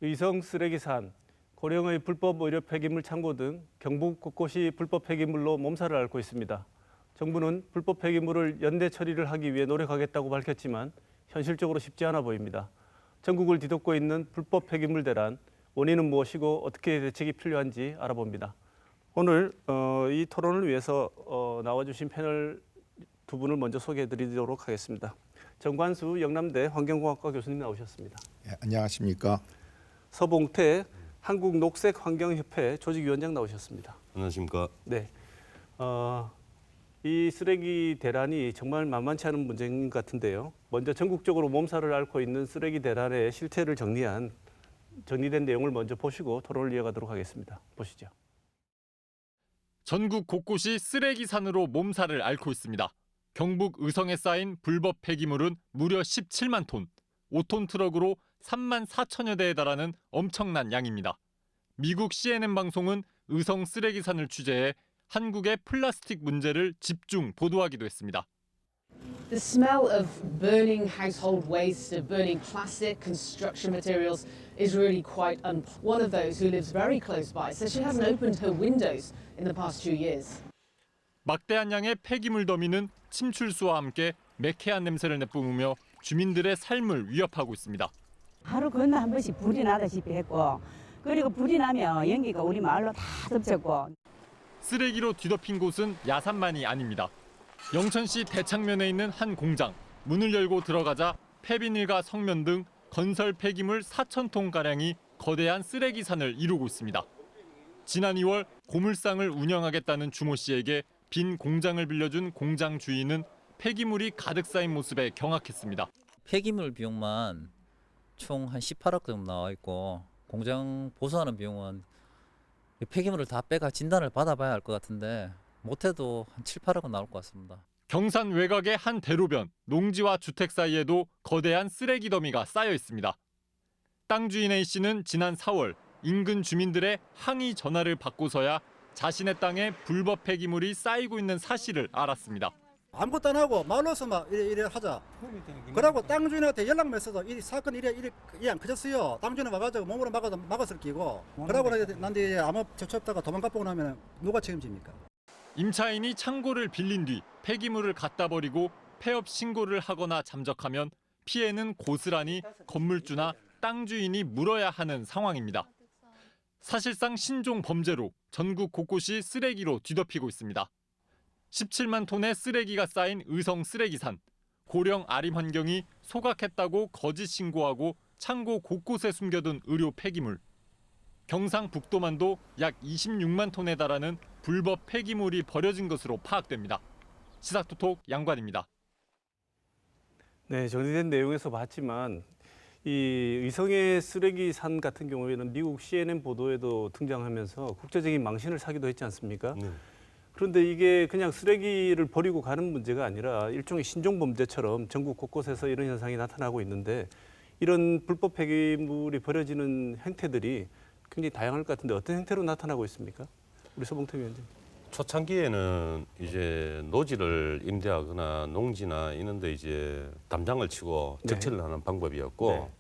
의성 쓰레기산, 고령의 불법 의료 폐기물 창고 등 경북 곳곳이 불법 폐기물로 몸살을 앓고 있습니다. 정부는 불법 폐기물을 연대 처리를 하기 위해 노력하겠다고 밝혔지만 현실적으로 쉽지 않아 보입니다. 전국을 뒤덮고 있는 불법 폐기물 대란, 원인은 무엇이고 어떻게 대책이 필요한지 알아봅니다. 오늘 이 토론을 위해서 나와주신 패널 두 분을 먼저 소개해드리도록 하겠습니다. 정관수 영남대 환경공학과 교수님 나오셨습니다. 예, 안녕하십니까. 서봉태 한국녹색환경협회 조직위원장 나오셨습니다. 안녕하십니까. 네, 이 쓰레기 대란이 정말 만만치 않은 문제인 것 같은데요. 먼저 전국적으로 몸살을 앓고 있는 쓰레기 대란의 실태를 정리된 내용을 먼저 보시고 토론을 이어가도록 하겠습니다. 보시죠. 전국 곳곳이 쓰레기 산으로 몸살을 앓고 있습니다. 경북 의성에 쌓인 불법 폐기물은 무려 17만 톤, 5톤 트럭으로 3만 4천여 대에 달하는 엄청난 양입니다. 미국 CNN 방송은 의성 쓰레기산을 취재해 한국의 플라스틱 문제를 집중 보도하기도 했습니다. The smell of burning household waste, of burning plastic, construction materials is really quite One of those who lives very close by says she hasn't opened her windows in the past 2 years. 막대한 양의 폐기물 더미는 침출수와 함께 매캐한 냄새를 내뿜으며 주민들의 삶을 위협하고 있습니다. 하루 건너 한 번씩 불이 나다시피 했고, 그리고 불이 나면 연기가 우리 마을로 다 덮쳤고. 쓰레기로 뒤덮인 곳은 야산만이 아닙니다. 영천시 대창면에 있는 한 공장, 문을 열고 들어가자 폐비닐과 성면 등 건설 폐기물 4,000톤가량이 거대한 쓰레기산을 이루고 있습니다. 지난 2월 고물상을 운영하겠다는 주모 씨에게 빈 공장을 빌려준 공장 주인은 폐기물이 가득 쌓인 모습에 경악했습니다. 폐기물 비용만 총 한 18억 정도 나와 있고, 공장 보수하는 비용은 폐기물을 다 빼가 진단을 받아봐야 할 것 같은데 못해도 한 7, 8억은 나올 것 같습니다. 경산 외곽의 한 대로변, 농지와 주택 사이에도 거대한 쓰레기 더미가 쌓여 있습니다. 땅 주인 A씨는 지난 4월 인근 주민들의 항의 전화를 받고서야 자신의 땅에 불법 폐기물이 쌓이고 있는 사실을 알았습니다. 아무것도 안 하고 마을로서 막 이래 하자. 그러고 땅 주인한테 연락만 했어도 이 사건 이래 안 커졌어요. 땅 주인 와가지고 몸으로 막았을 끼고. 그러고 난데 아무 접촉다가 도망가 보고 나면 누가 책임집니까? 임차인이 창고를 빌린 뒤 폐기물을 갖다 버리고 폐업 신고를 하거나 잠적하면 피해는 고스란히 건물주나 땅 주인이 물어야 하는 상황입니다. 사실상 신종 범죄로 전국 곳곳이 쓰레기로 뒤덮이고 있습니다. 17만 톤의 쓰레기가 쌓인 의성 쓰레기산. 고령 아림 환경이 소각했다고 거짓 신고하고 창고 곳곳에 숨겨둔 의료 폐기물. 경상북도만도 약 26만 톤에 달하는 불법 폐기물이 버려진 것으로 파악됩니다. 시사토톡 양관입니다. 네, 정리된 내용에서 봤지만 이 의성의 쓰레기산 같은 경우에는 미국 CNN 보도에도 등장하면서 국제적인 망신을 사기도 했지 않습니까? 네. 그런데 이게 그냥 쓰레기를 버리고 가는 문제가 아니라 일종의 신종범죄처럼 전국 곳곳에서 이런 현상이 나타나고 있는데 이런 불법 폐기물이 버려지는 행태들이 굉장히 다양할 것 같은데 어떤 행태로 나타나고 있습니까? 우리 서봉태 위원장. 초창기에는 이제 노지를 임대하거나 농지나 이런 데 이제 담장을 치고 네. 적치를 하는 방법이었고 네.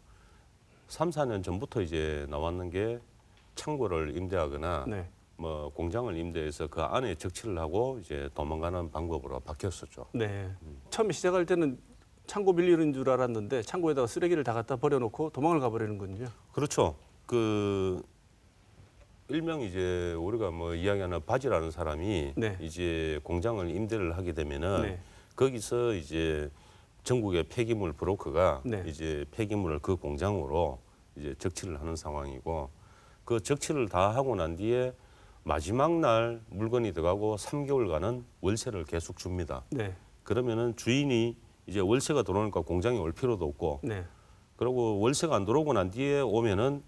3, 4년 전부터 이제 나왔는 게 창고를 임대하거나 네. 뭐 공장을 임대해서 그 안에 적치를 하고 이제 도망가는 방법으로 바뀌었었죠. 네. 처음에 시작할 때는 창고 빌리는 줄 알았는데 창고에다가 쓰레기를 다 갖다 버려놓고 도망을 가버리는군요. 그렇죠. 그 일명 이제 우리가 뭐 이야기하는 바지라는 사람이 네. 이제 공장을 임대를 하게 되면은 네. 거기서 이제 전국의 폐기물 브로커가 네. 이제 폐기물을 그 공장으로 이제 적치를 하는 상황이고 그 적치를 다 하고 난 뒤에 마지막 날 물건이 들어가고 3개월간은 월세를 계속 줍니다. 네. 그러면은 주인이 이제 월세가 들어오니까 공장에 올 필요도 없고 네. 그리고 월세가 안 들어오고 난 뒤에 오면은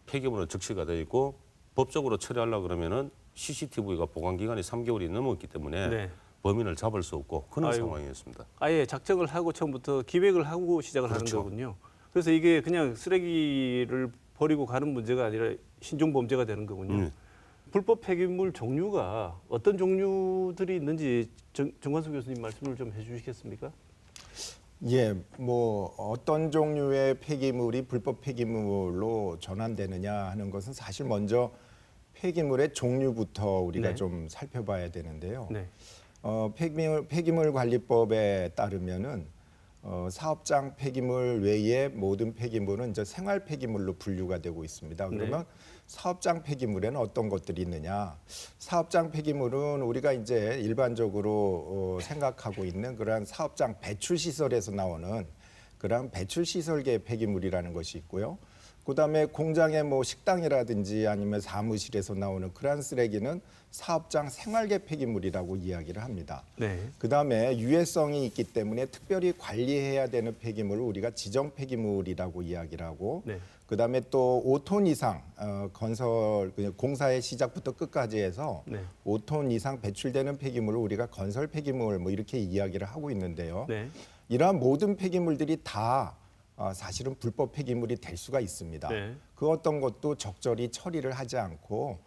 폐기물은 적치가 돼 있고 법적으로 처리하려고 그러면은 CCTV가 보관 기간이 3개월이 넘었기 때문에 네. 범인을 잡을 수 없고 그런 아이고. 상황이었습니다. 아예 작정을 하고 처음부터 기획을 하고 시작을 그렇죠. 하는 거군요. 그래서 이게 그냥 쓰레기를 버리고 가는 문제가 아니라 신종범죄가 되는 거군요. 불법 폐기물 종류가 어떤 종류들이 있는지 정관수 교수님 말씀을 좀 해주시겠습니까? 예, 뭐 어떤 종류의 폐기물이 불법 폐기물로 전환되느냐 하는 것은 사실 먼저 폐기물의 종류부터 우리가 네. 좀 살펴봐야 되는데요. 네. 폐기물 관리법에 따르면은 사업장 폐기물 외의 모든 폐기물은 이제 생활 폐기물로 분류가 되고 있습니다. 그러면 사업장 폐기물에는 어떤 것들이 있느냐? 사업장 폐기물은 우리가 이제 일반적으로 생각하고 있는 그러한 사업장 배출 시설에서 나오는 그러한 배출 시설계 폐기물이라는 것이 있고요. 그다음에 공장의 뭐 식당이라든지 아니면 사무실에서 나오는 그러한 쓰레기는 사업장 생활계 폐기물이라고 이야기를 합니다. 네. 그다음에 유해성이 있기 때문에 특별히 관리해야 되는 폐기물을 우리가 지정 폐기물이라고 이야기를 하고 네. 그다음에 또 5톤 이상 건설 공사의 시작부터 끝까지 해서 네. 5톤 이상 배출되는 폐기물을 우리가 건설 폐기물 뭐 이렇게 이야기를 하고 있는데요. 네. 이러한 모든 폐기물들이 다 사실은 불법 폐기물이 될 수가 있습니다. 네. 그 어떤 것도 적절히 처리를 하지 않고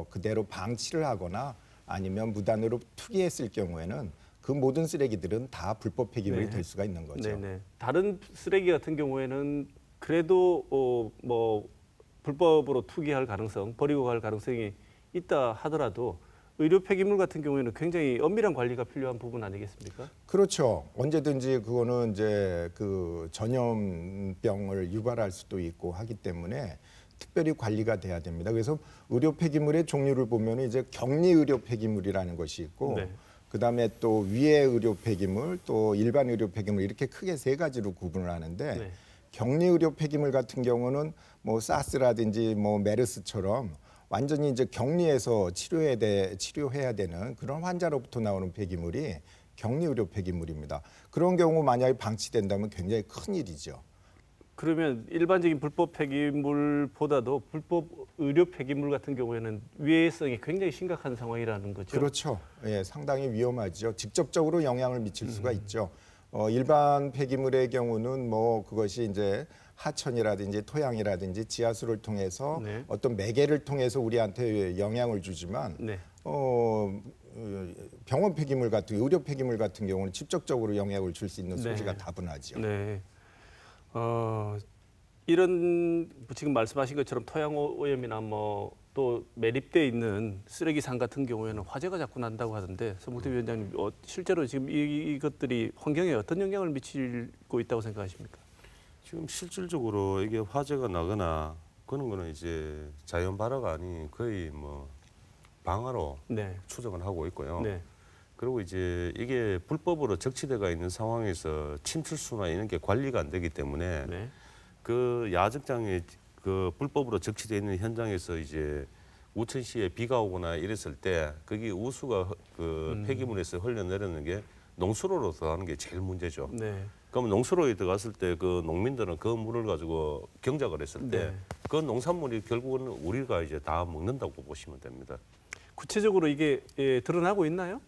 그대로 방치를 하거나 아니면 무단으로 투기했을 경우에는 그 모든 쓰레기들은 다 불법 폐기물이 네. 될 수가 있는 거죠. 네네. 다른 쓰레기 같은 경우에는 그래도 뭐 불법으로 투기할 가능성, 버리고 갈 가능성이 있다 하더라도 의료 폐기물 같은 경우에는 굉장히 엄밀한 관리가 필요한 부분 아니겠습니까? 그렇죠. 언제든지 그거는 이제 그 전염병을 유발할 수도 있고 하기 때문에 특별히 관리가 돼야 됩니다. 그래서 의료 폐기물의 종류를 보면 이제 격리 의료 폐기물이라는 것이 있고 네. 그다음에 또 위해 의료 폐기물 또 일반 의료 폐기물 이렇게 크게 세 가지로 구분을 하는데 네. 격리 의료 폐기물 같은 경우는 뭐 사스라든지 뭐 메르스처럼 완전히 이제 격리해서 치료해야 되는 그런 환자로부터 나오는 폐기물이 격리 의료 폐기물입니다. 그런 경우 만약에 방치된다면 굉장히 큰 일이죠. 그러면 일반적인 불법 폐기물보다도 불법 의료 폐기물 같은 경우에는 위해성이 굉장히 심각한 상황이라는 거죠. 그렇죠. 예, 상당히 위험하죠. 직접적으로 영향을 미칠 수가 있죠. 일반 폐기물의 경우는 뭐 그것이 이제 하천이라든지 토양이라든지 지하수를 통해서 네. 어떤 매개를 통해서 우리한테 영향을 주지만 네. 병원 폐기물 같은 의료 폐기물 같은 경우는 직접적으로 영향을 줄 수 있는 네. 소지가 다분하죠. 네. 이런 지금 말씀하신 것처럼 토양 오염이나 뭐 또 매립돼 있는 쓰레기산 같은 경우에는 화재가 자꾸 난다고 하던데 손목태 위원장님 실제로 지금 이것들이 환경에 어떤 영향을 미치고 있다고 생각하십니까? 지금 실질적으로 이게 화재가 나거나 그런 거는 이제 자연 발화가 아닌 거의 뭐 방화로 네. 추정을 하고 있고요. 네. 그리고 이제 이게 불법으로 적치돼가 있는 상황에서 침출수나 이런 게 관리가 안 되기 때문에 네. 그 야적장에 그 불법으로 적치돼 있는 현장에서 이제 우천시에 비가 오거나 이랬을 때 거기 우수가 그 폐기물에서 흘러내리는 게 농수로로 들어가는 게 제일 문제죠. 네. 그럼 농수로에 들어갔을 때 그 농민들은 그 물을 가지고 경작을 했을 때 네. 그 농산물이 결국은 우리가 이제 다 먹는다고 보시면 됩니다. 구체적으로 이게 드러나고 있나요?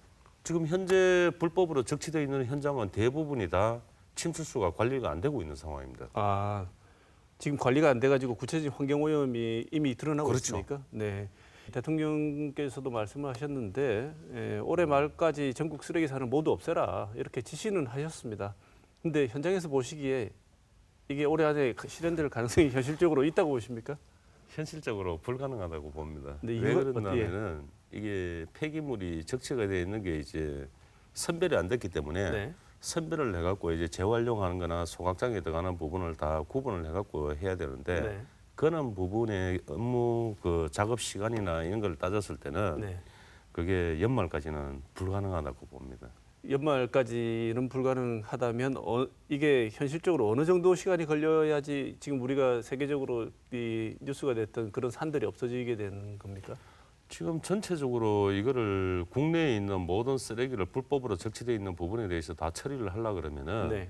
지금 현재 불법으로 적치되어 있는 현장은 대부분이 다 침수수가 관리가 안 되고 있는 상황입니다. 아, 지금 관리가 안 돼가지고 구체적인 환경 오염이 이미 드러나고 그렇죠. 있습니까? 네. 대통령께서도 말씀을 하셨는데 올해 말까지 전국 쓰레기산을 모두 없애라 이렇게 지시는 하셨습니다. 근데 현장에서 보시기에 이게 올해 안에 실현될 가능성이 현실적으로 있다고 보십니까? 현실적으로 불가능하다고 봅니다. 근데 왜 이거 그러냐면은 이게 폐기물이 적치가 되어 있는 게 이제 선별이 안 됐기 때문에 네. 선별을 해갖고 이제 재활용하는 거나 소각장에 들어가는 부분을 다 구분을 해갖고 해야 되는데 네. 그런 부분의 업무 그 작업 시간이나 이런 걸 따졌을 때는 네. 그게 연말까지는 불가능하다고 봅니다. 연말까지는 불가능하다면 이게 현실적으로 어느 정도 시간이 걸려야지 지금 우리가 세계적으로 이 뉴스가 됐던 그런 산들이 없어지게 되는 겁니까? 지금 전체적으로 이거를 국내에 있는 모든 쓰레기를 불법으로 적치되어 있는 부분에 대해서 다 처리를 하려고 그러면은 네.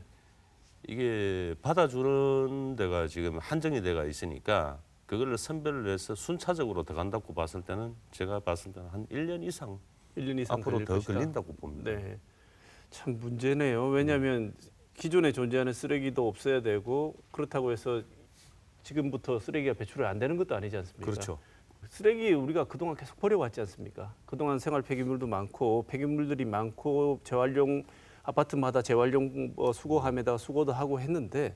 이게 받아주는 데가 지금 한정이 돼가 있으니까 그거를 선별을 해서 순차적으로 들어간다고 봤을 때는 제가 봤을 때는 한 1년 이상 1년 이상 앞으로 걸릴 더 것이다. 걸린다고 봅니다. 네. 참 문제네요. 왜냐하면 기존에 존재하는 쓰레기도 없어야 되고 그렇다고 해서 지금부터 쓰레기가 배출이 안 되는 것도 아니지 않습니까? 그렇죠. 쓰레기 우리가 그동안 계속 버려왔지 않습니까? 그동안 생활 폐기물도 많고 폐기물들이 많고 재활용 아파트마다 재활용 수거함에다가 수거도 하고 했는데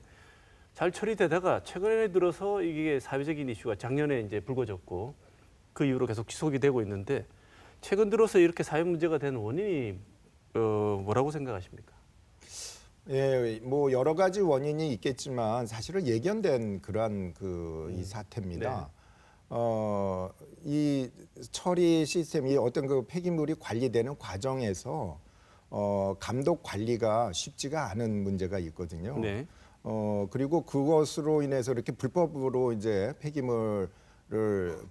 잘 처리되다가 최근에 들어서 이게 사회적인 이슈가 작년에 이제 불거졌고 그 이후로 계속 지속이 되고 있는데 최근 들어서 이렇게 사회 문제가 된 원인이 뭐라고 생각하십니까? 예, 뭐 여러 가지 원인이 있겠지만 사실은 예견된 그러한 이 사태입니다. 이 처리 시스템이 어떤 그 폐기물이 관리되는 과정에서 감독 관리가 쉽지가 않은 문제가 있거든요. 네. 그리고 그것으로 인해서 이렇게 불법으로 이제 폐기물을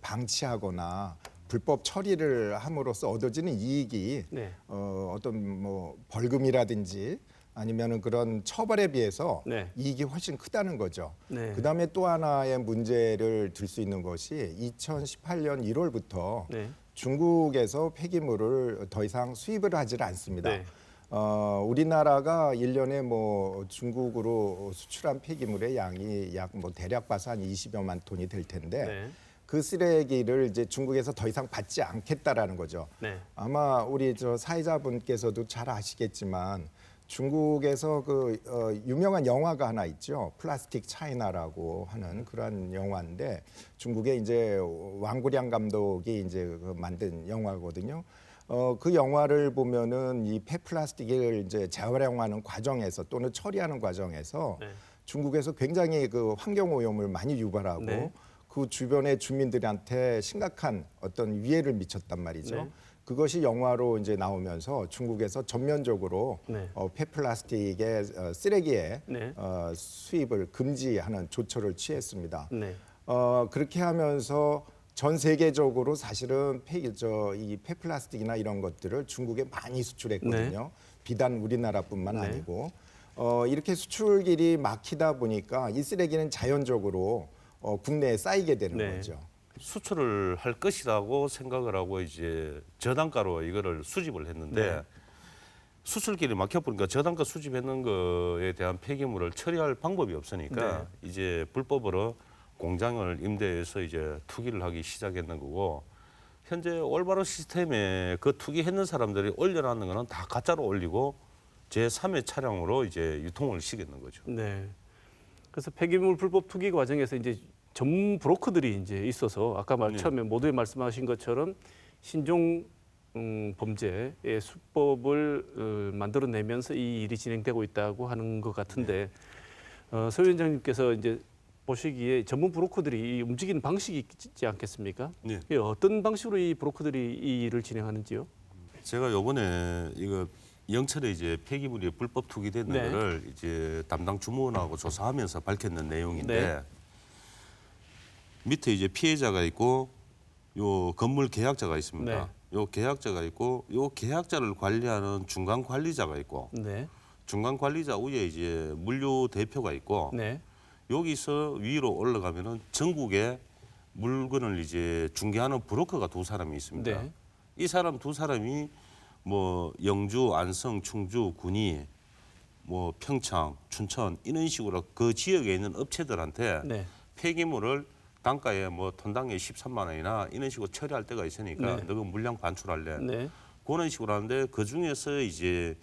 방치하거나 불법 처리를 함으로써 얻어지는 이익이 네. 어떤 뭐 벌금이라든지 아니면은 그런 처벌에 비해서 네. 이익이 훨씬 크다는 거죠. 네. 그다음에 또 하나의 문제를 들 수 있는 것이 2018년 1월부터 네. 중국에서 폐기물을 더 이상 수입을 하지를 않습니다. 네. 우리나라가 1년에 뭐 중국으로 수출한 폐기물의 양이 약 뭐 대략 봐서 한 20여만 톤이 될 텐데 네. 그 쓰레기를 이제 중국에서 더 이상 받지 않겠다라는 거죠. 네. 아마 우리 저 사회자분께서도 잘 아시겠지만 중국에서 유명한 영화가 하나 있죠. 플라스틱 차이나라고 하는 그런 영화인데 중국의 이제 왕구량 감독이 이제 만든 영화거든요. 그 영화를 보면은 이 폐플라스틱을 이제 재활용하는 과정에서 또는 처리하는 과정에서 네. 중국에서 굉장히 그 환경 오염을 많이 유발하고 네. 그 주변의 주민들한테 심각한 어떤 위해를 미쳤단 말이죠. 네. 그것이 영화로 이제 나오면서 중국에서 전면적으로 네. 폐플라스틱의 쓰레기의 네. 수입을 금지하는 조처를 취했습니다. 네. 그렇게 하면서 전 세계적으로 사실은 이 폐플라스틱이나 이런 것들을 중국에 많이 수출했거든요. 비단 우리나라뿐만 네. 아니고 이렇게 수출길이 막히다 보니까 이 쓰레기는 자연적으로 국내에 쌓이게 되는 네. 거죠. 수출을 할 것이라고 생각을 하고 이제 저단가로 이거를 수집을 했는데 네. 수출길이 막혀버리니까 저단가 수집했는 거에 대한 폐기물을 처리할 방법이 없으니까 이제 불법으로 공장을 임대해서 이제 투기를 하기 시작했는 거고 현재 올바른 시스템에 그 투기했는 사람들이 올려놨는 거는 다 가짜로 올리고 제3의 차량으로 이제 유통을 시켰는 거죠. 네. 그래서 폐기물 불법 투기 과정에서 이제 전문 브로커들이 이제 있어서 아까 처음에 모두에 말씀하신 것처럼 신종 범죄의 수법을 만들어내면서 이 일이 진행되고 있다고 하는 것 같은데 서 위원장님께서 이제 보시기에 전문 브로커들이 이 움직이는 방식이 있지 않겠습니까? 네. 예, 어떤 방식으로 이 브로커들이 이 일을 진행하는지요? 제가 요번에 이거 영철에 이제 폐기물이 불법 투기되는 네. 거를 이제 담당 주무원하고 조사하면서 밝혔는 내용인데 네. 밑에 이제 피해자가 있고 요 건물 계약자가 있습니다. 네. 요 계약자가 있고 요 계약자를 관리하는 중간 관리자가 있고 네. 중간 관리자 위에 이제 물류 대표가 있고 네. 여기서 위로 올라가면은 전국에 물건을 이제 중개하는 브로커가 두 사람이 있습니다. 네. 이 사람 두 사람이 뭐 영주, 안성, 충주, 군위, 뭐 평창, 춘천 이런 식으로 그 지역에 있는 업체들한테 네. 폐기물을 단가에 뭐 톤당에 13만 원이나 이런 식으로 처리할 때가 있으니까 네. 너가 물량 반출할래. 네. 그런 식으로 하는데 그 중에서 이제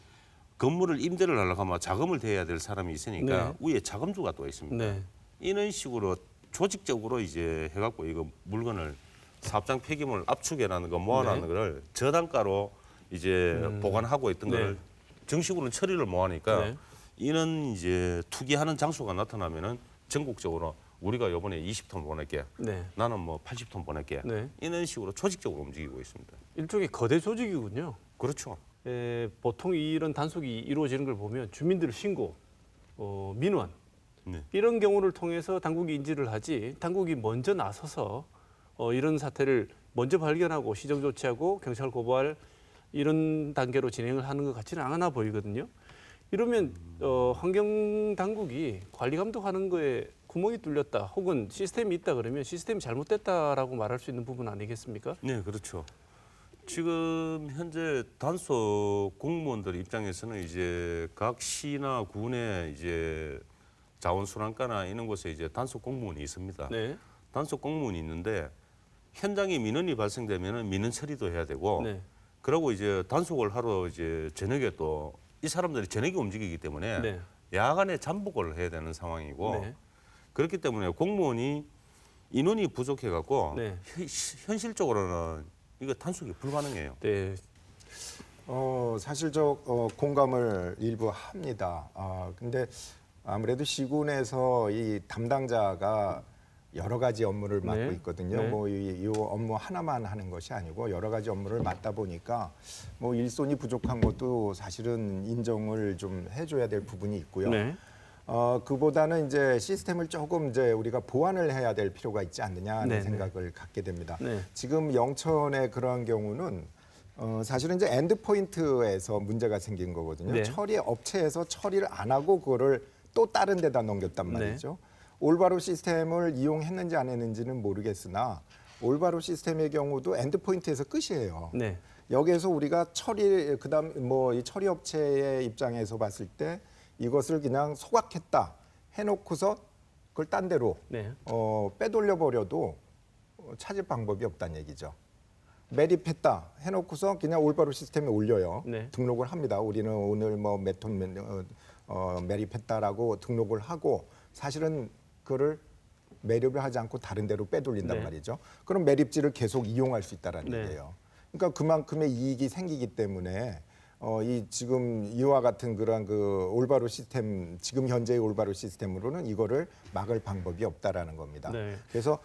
건물을 임대를 하려고 하면 자금을 대야 될 사람이 있으니까 위에 자금주가 또 있습니다. 네. 이런 식으로 조직적으로 이제 해갖고 이거 물건을 사업장 폐기물 압축해라는 거 모아놓는 네. 거를 저단가로 이제 보관하고 있던 네. 거를 정식으로는 처리를 못하니까 네. 이런 이제 투기하는 장소가 나타나면은 전국적으로 우리가 이번에 20톤 보낼게. 네. 나는 뭐 80톤 보낼게. 네. 이런 식으로 조직적으로 움직이고 있습니다. 일종의 거대 조직이군요. 그렇죠. 보통 이런 단속이 이루어지는 걸 보면 주민들 신고, 민원 네. 이런 경우를 통해서 당국이 인지를 하지 당국이 먼저 나서서 이런 사태를 먼저 발견하고 시정 조치하고 경찰 고발 이런 단계로 진행을 하는 것 같지는 않아 보이거든요. 이러면 환경 당국이 관리 감독하는 거에 구멍이 뚫렸다 혹은 시스템이 있다 그러면 시스템이 잘못됐다라고 말할 수 있는 부분 아니겠습니까? 네, 그렇죠. 지금 현재 단속 공무원들 입장에서는 이제 각 시나 군의 이제 자원순환과나 이런 곳에 이제 단속 공무원이 있습니다. 네. 단속 공무원이 있는데 현장에 민원이 발생되면은 민원 처리도 해야 되고 네. 그러고 이제 단속을 하러 이제 저녁에 또 이 사람들이 저녁에 움직이기 때문에 네. 야간에 잠복을 해야 되는 상황이고 네. 그렇기 때문에 공무원이 인원이 부족해 갖고 네. 현실적으로는 이거 단속이 불가능해요. 네. 사실 저 공감을 일부 합니다. 근데 아무래도 시군에서 이 담당자가 여러 가지 업무를 맡고 네. 있거든요. 네. 뭐 이 업무 하나만 하는 것이 아니고 여러 가지 업무를 맡다 보니까 뭐 일손이 부족한 것도 사실은 인정을 좀 해줘야 될 부분이 있고요. 네. 그보다는 이제 시스템을 조금 이제 우리가 보완을 해야 될 필요가 있지 않느냐 하는 네, 네. 생각을 갖게 됩니다. 네. 지금 영천의 그러한 경우는 사실은 이제 엔드 포인트에서 문제가 생긴 거거든요. 네. 처리 업체에서 처리를 안 하고 그거를 또 다른 데다 넘겼단 말이죠. 올바로 시스템을 이용했는지 안 했는지는 모르겠으나 올바로 시스템의 경우도 엔드 포인트에서 끝이에요. 네. 여기에서 우리가 그다음 뭐 이 처리 업체의 입장에서 봤을 때 이것을 그냥 소각했다 해놓고서 그걸 딴 데로 네. 빼돌려 버려도 찾을 방법이 없다는 얘기죠. 매립했다 해놓고서 그냥 올바로 시스템에 올려요. 네. 등록을 합니다. 우리는 오늘 뭐 몇 톤 매립했다라고 등록을 하고 사실은 그거를 매립을 하지 않고 다른 데로 빼돌린단 네. 말이죠. 그럼 매립지를 계속 이용할 수 있다라는 네. 얘기예요. 그러니까 그만큼의 이익이 생기기 때문에 이 지금 이와 같은 그런 그 올바로 시스템 지금 현재의 올바로 시스템으로는 이거를 막을 방법이 없다라는 겁니다. 네. 그래서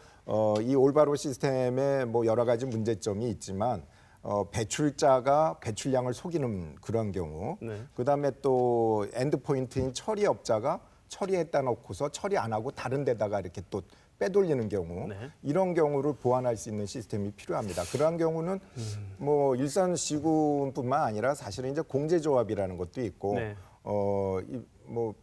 이 올바로 시스템에 뭐 여러 가지 문제점이 있지만 배출자가 배출량을 속이는 그런 경우, 네. 그다음에 또 엔드 포인트인 처리업자가 처리했다 놓고서 처리 안 하고 다른 데다가 이렇게 또 빼돌리는 경우, 네. 이런 경우를 보완할 수 있는 시스템이 필요합니다. 그러한 경우는 뭐 일산 시군뿐만 아니라 사실은 이제 공제조합이라는 것도 있고, 네. 뭐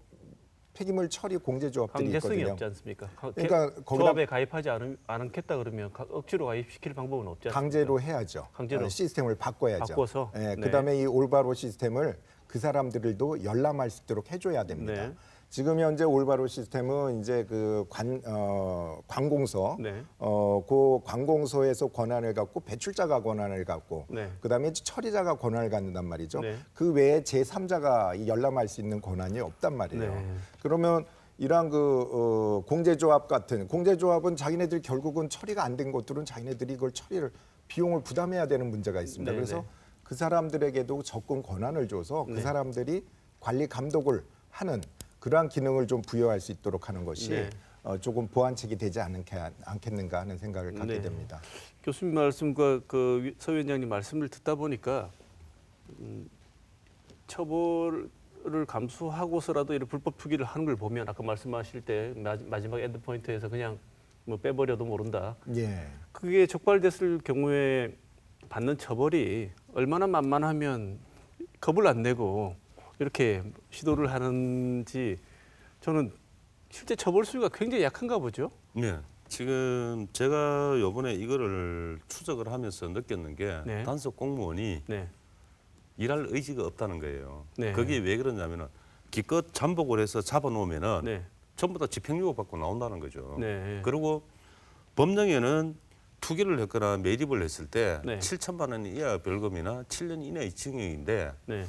폐기물 처리 공제조합들이 강제성이 있거든요. 없지 않습니까? 그러니까 거기다 조합에 가입하지 않겠다 그러면 억지로 가입시킬 방법은 없지 않습니까? 강제로 해야죠. 강제로. 시스템을 바꿔야죠. 바꿔서? 예, 네. 그다음에 이 올바로 시스템을 그 사람들도 열람할 수 있도록 해줘야 됩니다. 네. 지금 현재 올바로 시스템은 이제 그 관공서, 네. 그 관공서에서 권한을 갖고 배출자가 권한을 갖고, 네. 그다음에 처리자가 권한을 갖는단 말이죠. 네. 그 외에 제3자가 열람할 수 있는 권한이 없단 말이에요. 네. 그러면 이러한 그 공제조합 같은 공제조합은 자기네들이 결국은 처리가 안 된 것들은 자기네들이 이걸 처리를 비용을 부담해야 되는 문제가 있습니다. 네, 그래서 네. 그 사람들에게도 접근 권한을 줘서 그 네. 사람들이 관리 감독을 하는 그러한 기능을 좀 부여할 수 있도록 하는 것이 네. 조금 보완책이 되지 않겠는가 하는 생각을 갖게 네. 됩니다. 교수님 말씀과 그 서 위원장님 말씀을 듣다 보니까 처벌을 감수하고서라도 이런 불법 투기를 하는 걸 보면 아까 말씀하실 때 마지막 엔드 포인트에서 그냥 뭐 빼버려도 모른다. 예. 그게 적발됐을 경우에 받는 처벌이 얼마나 만만하면 겁을 안 내고 이렇게 시도를 하는지 저는 실제 처벌 수위가 굉장히 약한가 보죠. 네. 지금 제가 이번에 이거를 추적을 하면서 느꼈는 게 네. 단속 공무원이 네. 일할 의지가 없다는 거예요. 네. 그게 왜 그러냐면은 기껏 잠복을 해서 잡아놓으면은 네. 전부 다 집행유예 받고 나온다는 거죠. 네. 그리고 법령에는 투기를 했거나 매립을 했을 때 네. 7천만 원 이하 벌금이나 7년 이내의 징역인데 네.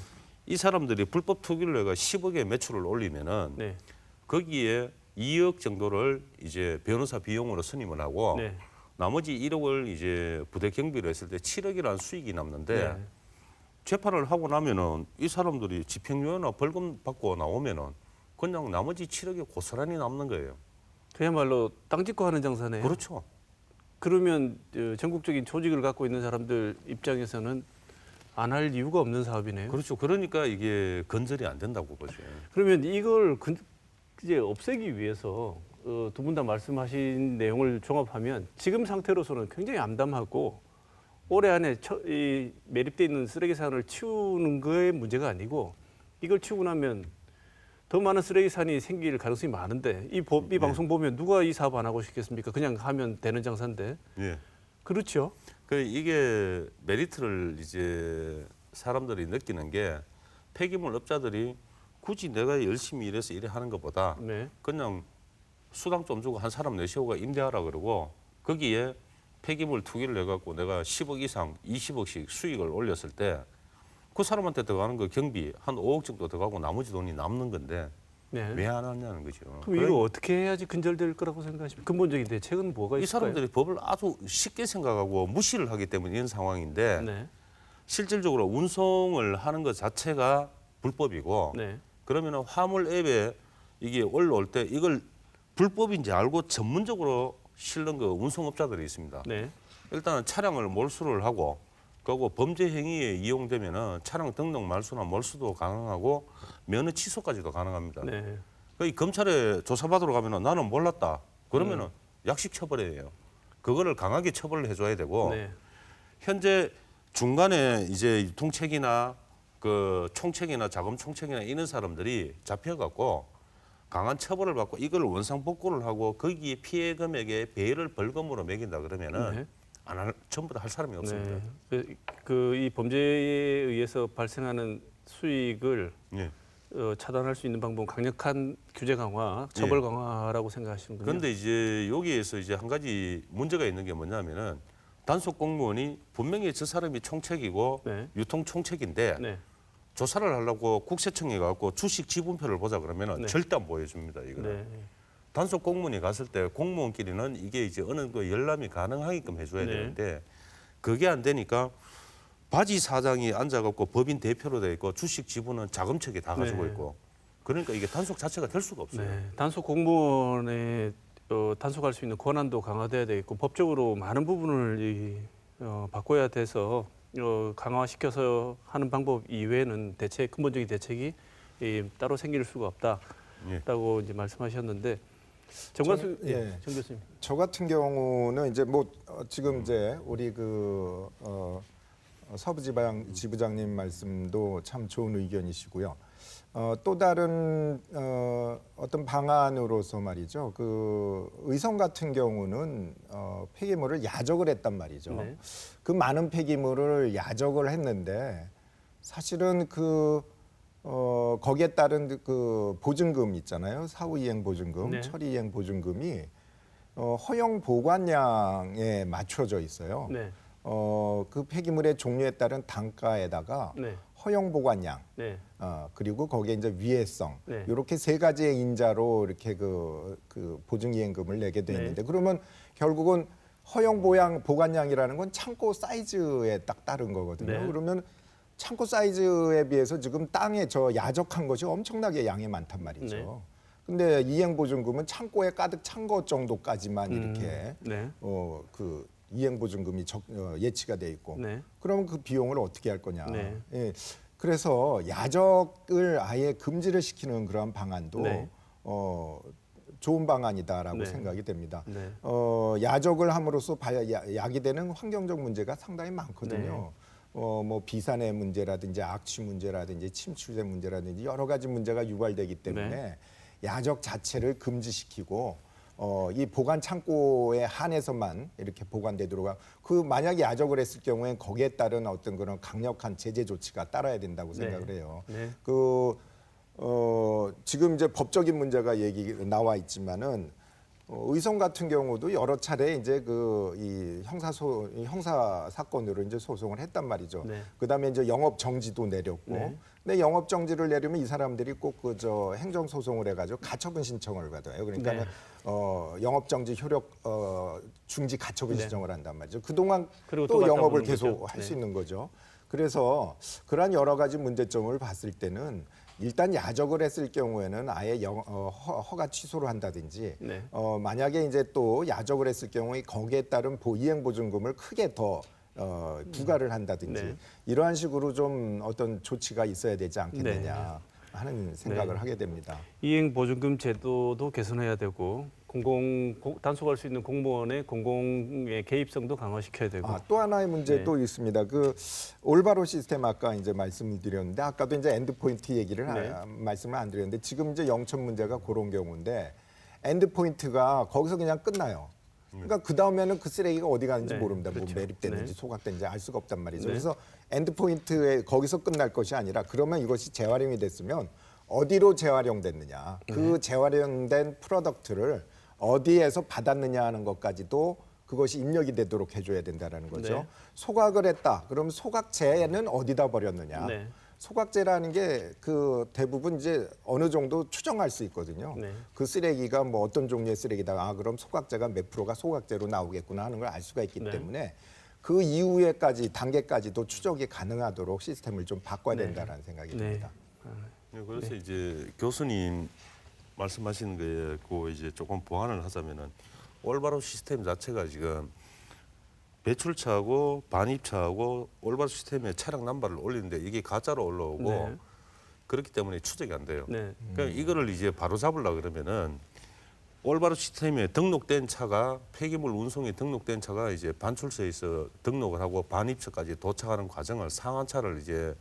이 사람들이 불법 투기를 해가 10억의 매출을 올리면은 네. 거기에 2억 정도를 이제 변호사 비용으로 선임을 하고 네. 나머지 1억을 이제 부대 경비를 했을 때 7억이라는 수익이 남는데 네. 재판을 하고 나면은 이 사람들이 집행유예나 벌금 받고 나오면은 그냥 나머지 7억이 고스란히 남는 거예요. 그야말로 땅 짓고 하는 장사네요. 그렇죠. 그러면 전국적인 조직을 갖고 있는 사람들 입장에서는 안 할 이유가 없는 사업이네요. 그렇죠. 그러니까 이게 건절이 안 된다고 보죠. 그러면 이걸 이제 없애기 위해서 두 분 다 말씀하신 내용을 종합하면 지금 상태로서는 굉장히 암담하고 올해 안에 이 매립돼 있는 쓰레기 산을 치우는 거에 문제가 아니고 이걸 치우고 나면 더 많은 쓰레기 산이 생길 가능성이 많은데 이 방송 보면 누가 이 사업 안 하고 싶겠습니까? 그냥 하면 되는 장사인데. 예. 그렇죠. 그 이게 메리트를 이제 사람들이 느끼는 게 폐기물 업자들이 굳이 내가 열심히 일해서 일을 하는 것보다 네. 그냥 수당 좀 주고 한 사람 내세우가 임대하라 그러고 거기에 폐기물 투기를 해갖고 내가 10억 이상 20억씩 수익을 올렸을 때 그 사람한테 들어가는 거 경비 한 5억 정도 들어가고 나머지 돈이 남는 건데 네. 왜 안 하냐는 거죠. 그럼 이거 어떻게 해야지 근절될 거라고 생각하십니까? 근본적인 대책은 뭐가 이 있을까요? 사람들이 법을 아주 쉽게 생각하고 무시를 하기 때문에 이런 상황인데 네. 실질적으로 운송을 하는 것 자체가 불법이고 네. 그러면은 화물 앱에 이게 올라올 때 이걸 불법인지 알고 전문적으로 실는 그 운송업자들이 있습니다. 네. 일단은 차량을 몰수를 하고 그리고 범죄 행위에 이용되면은 차량 등록 말소나 몰수도 가능하고 면허 취소까지도 가능합니다. 네. 이 검찰에 조사받으러 가면은 나는 몰랐다. 그러면은 약식 처벌이에요. 그거를 강하게 처벌을 해줘야 되고 네. 현재 중간에 이제 유통책이나 그 총책이나 자금 총책이나 이런 사람들이 잡혀갖고 강한 처벌을 받고 이걸 원상복구를 하고 거기에 피해 금액에 배를 벌금으로 매긴다 그러면은 네. 전부 다 할 사람이 없습니다. 네. 이 범죄에 의해서 발생하는 수익을 예. 차단할 수 있는 방법은 강력한 규제 강화, 처벌 강화라고 생각하시는군요. 그런데 이제 여기에서 이제 한 가지 문제가 있는 게 뭐냐면은 단속 공무원이 분명히 저 사람이 총책이고 네. 유통 총책인데 네. 조사를 하려고 국세청에 가고 주식 지분표를 보자 그러면은 네. 절대 안 보여줍니다. 이거는. 네. 단속 공무원이 갔을 때 공무원끼리는 이게 이제 어느 정도 열람이 가능하게끔 해줘야 네. 되는데 그게 안 되니까 바지 사장이 앉아갖고 법인 대표로 돼 있고 주식 지분은 자금책에 다 가지고 네. 있고 그러니까 이게 단속 자체가 될 수가 없어요. 네. 단속 공무원의 단속할 수 있는 권한도 강화돼야 되겠고 법적으로 많은 부분을 바꿔야 돼서 강화시켜서 하는 방법 이외에는 근본적인 대책이 따로 생길 수가 없다라고 이제 말씀하셨는데 정관수 정 교수님. 저 같은 경우는 이제 뭐 지금 이제 우리 그 서부지방 지부장님 말씀도 참 좋은 의견이시고요. 또 다른 어떤 방안으로서 말이죠. 그 의성 같은 경우는 폐기물을 야적을 했단 말이죠. 네. 그 많은 폐기물을 야적을 했는데 사실은 거기에 따른 그 보증금 있잖아요. 사후이행 보증금, 네. 처리이행 보증금이 허용 보관량에 맞춰져 있어요. 네. 그 폐기물의 종류에 따른 단가에다가 네. 허용 보관량, 네. 그리고 거기에 이제 위해성, 네. 이렇게 세 가지의 인자로 이렇게 그 보증이행금을 내게 돼 있는데 그러면 결국은 허용 보관량이라는 건 창고 사이즈에 딱 따른 거거든요. 네. 그러면 창고 사이즈에 비해서 지금 땅에 저 야적한 것이 엄청나게 양이 많단 말이죠. 네. 근데 이행 보증금은 창고에 가득 찬 것 정도까지만 이렇게 네. 그 이행 보증금이 예치가 돼 있고 네. 그러면 그 비용을 어떻게 할 거냐. 네. 예. 그래서 야적을 아예 금지를 시키는 그런 방안도 네. 좋은 방안이다라고 네. 생각이 됩니다. 네. 야적을 함으로써 야기되는 환경적 문제가 상당히 많거든요. 네. 뭐 비산의 문제라든지 악취 문제라든지 침출의 문제라든지 여러 가지 문제가 유발되기 때문에 네. 야적 자체를 금지시키고 이 보관 창고에 한해서만 이렇게 보관되도록 그 만약에 야적을 했을 경우에 거기에 따른 어떤 그런 강력한 제재 조치가 따라야 된다고 생각을 해요. 네. 지금 이제 법적인 문제가 나와 있지만은 의성 같은 경우도 여러 차례 이제 이 형사 사건으로 이제 소송을 했단 말이죠. 네. 그다음에 이제 영업 정지도 내렸고. 네. 근데 영업 정지를 내리면 이 사람들이 꼭 행정 소송을 해가지고 가처분 신청을 받아요. 그러니까 네. 영업 정지 효력 중지 가처분 네. 신청을 한단 말이죠. 그동안 그리고 또 또 영업을 갖다 계속 보는 거죠. 할 수 네. 있는 거죠. 그래서 그러한 여러 가지 문제점을 봤을 때는 일단 야적을 했을 경우에는 아예 허가 취소를 한다든지 네. 만약에 이제 또 야적을 했을 경우에 거기에 따른 이행 보증금을 크게 더 부과를 한다든지 네. 이러한 식으로 좀 어떤 조치가 있어야 되지 않겠느냐 하는 생각을 네. 하게 됩니다. 이행 보증금 제도도 개선해야 되고 단속할 수 있는 공무원의 공공의 개입성도 강화시켜야 되고. 또 하나의 문제도 네. 있습니다. 올바로 시스템 아까 이제 말씀을 드렸는데 아까도 이제 엔드포인트 얘기를 네. 말씀을 안 드렸는데 지금 이제 영천 문제가 그런 경우인데 엔드포인트가 거기서 그냥 끝나요. 그러니까 그 다음에는 그 쓰레기가 어디 가는지 네, 모릅니다. 그렇죠. 뭐 매립됐는지 네. 소각됐는지 알 수가 없단 말이죠. 네. 그래서 엔드포인트에 거기서 끝날 것이 아니라 그러면 이것이 재활용이 됐으면 어디로 재활용됐느냐. 그 재활용된 프로덕트를 어디에서 받았느냐 하는 것까지도 그것이 입력이 되도록 해줘야 된다라는 거죠. 네. 소각을 했다. 그럼 소각재는 어디다 버렸느냐? 네. 소각재라는 게 그 대부분 이제 어느 정도 추정할 수 있거든요. 네. 그 쓰레기가 뭐 어떤 종류의 쓰레기다. 아 그럼 소각재가 몇 프로가 소각재로 나오겠구나 하는 걸 알 수가 있기 네. 때문에 그 이후에까지 단계까지도 추적이 가능하도록 시스템을 좀 바꿔야 네. 된다라는 생각이 네. 듭니다. 네, 그래서 이제 교수님 말씀하시는 거에 그 이제 조금 보완을 하자면은 올바로 시스템 자체가 지금 배출차하고 반입차하고 올바로 시스템에 차량 넘버를 올리는데 이게 가짜로 올라오고 네. 그렇기 때문에 추적이 안 돼요. 네. 그러니까 이거를 이제 바로 잡으려고 그러면은 올바로 시스템에 등록된 차가 폐기물 운송에 등록된 차가 이제 반출소에서 등록을 하고 반입처까지 도착하는 과정을 상한차를 이제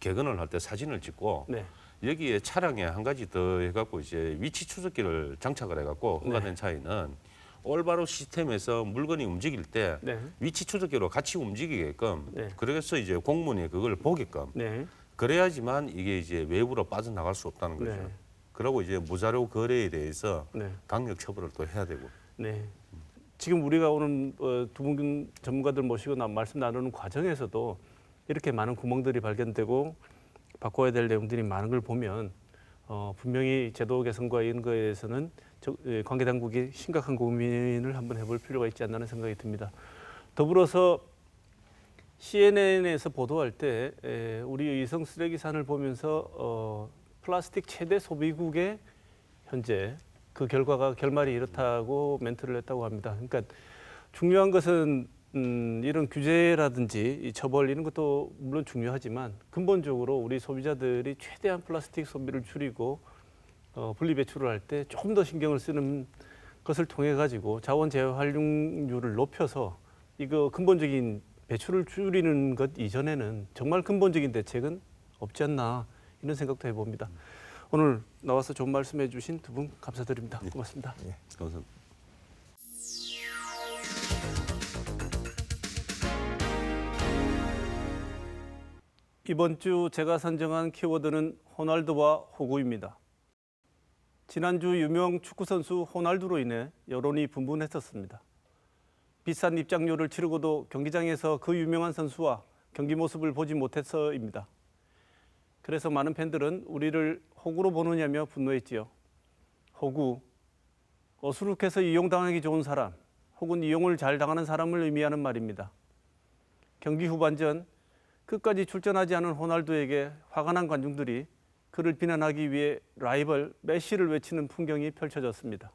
개근을 할 때 사진을 찍고 네. 여기에 차량에 한 가지 더 해갖고 이제 위치 추적기를 장착을 해갖고 허가된 네. 차에는 올바로 시스템에서 물건이 움직일 때 네. 위치 추적기로 같이 움직이게끔 네. 그래서 이제 공문이 그걸 보게끔 네. 그래야지만 이게 이제 외부로 빠져나갈 수 없다는 거죠. 네. 그리고 이제 무자료 거래에 대해서 네. 강력 처벌을 또 해야 되고. 네. 지금 우리가 오늘 두 분 전문가들 모시고 말씀 나누는 과정에서도 이렇게 많은 구멍들이 발견되고 바꿔야 될 내용들이 많은 걸 보면 분명히 제도 개선과 이런 거에 대해서는 관계 당국이 심각한 고민을 한번 해볼 필요가 있지 않나는 생각이 듭니다. 더불어서 CNN에서 보도할 때 우리 의성 쓰레기산을 보면서 플라스틱 최대 소비국의 현재 그 결말이 이렇다고 멘트를 했다고 합니다. 그러니까 중요한 것은 이런 규제라든지 이 처벌 이런 것도 물론 중요하지만 근본적으로 우리 소비자들이 최대한 플라스틱 소비를 줄이고 분리 배출을 할 때 조금 더 신경을 쓰는 것을 통해 가지고 자원 재활용률을 높여서 이거 근본적인 배출을 줄이는 것 이전에는 정말 근본적인 대책은 없지 않나 이런 생각도 해봅니다. 오늘 나와서 좋은 말씀해 주신 두 분 감사드립니다. 고맙습니다. 감사합니다. 이번 주 제가 선정한 키워드는 호날두와 호구입니다. 지난주 유명 축구 선수 호날두로 인해 여론이 분분했었습니다. 비싼 입장료를 치르고도 경기장에서 그 유명한 선수와 경기 모습을 보지 못해서입니다. 그래서 많은 팬들은 우리를 호구로 보느냐며 분노했지요. 호구, 어수룩해서 이용당하기 좋은 사람, 혹은 이용을 잘 당하는 사람을 의미하는 말입니다. 경기 후반전 끝까지 출전하지 않은 호날두에게 화가 난 관중들이 그를 비난하기 위해 라이벌 메시를 외치는 풍경이 펼쳐졌습니다.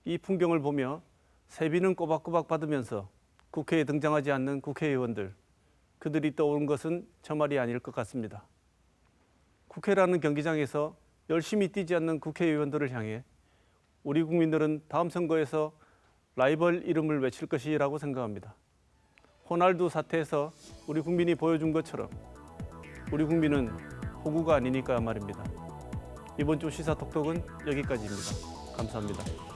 이 풍경을 보며 세비는 꼬박꼬박 받으면서 국회에 등장하지 않는 국회의원들, 그들이 떠오른 것은 저 말이 아닐 것 같습니다. 국회라는 경기장에서 열심히 뛰지 않는 국회의원들을 향해 우리 국민들은 다음 선거에서 라이벌 이름을 외칠 것이라고 생각합니다. 호날두 사태에서 우리 국민이 보여준 것처럼 우리 국민은 호구가 아니니까 말입니다. 이번 주 시사톡톡은 여기까지입니다. 감사합니다.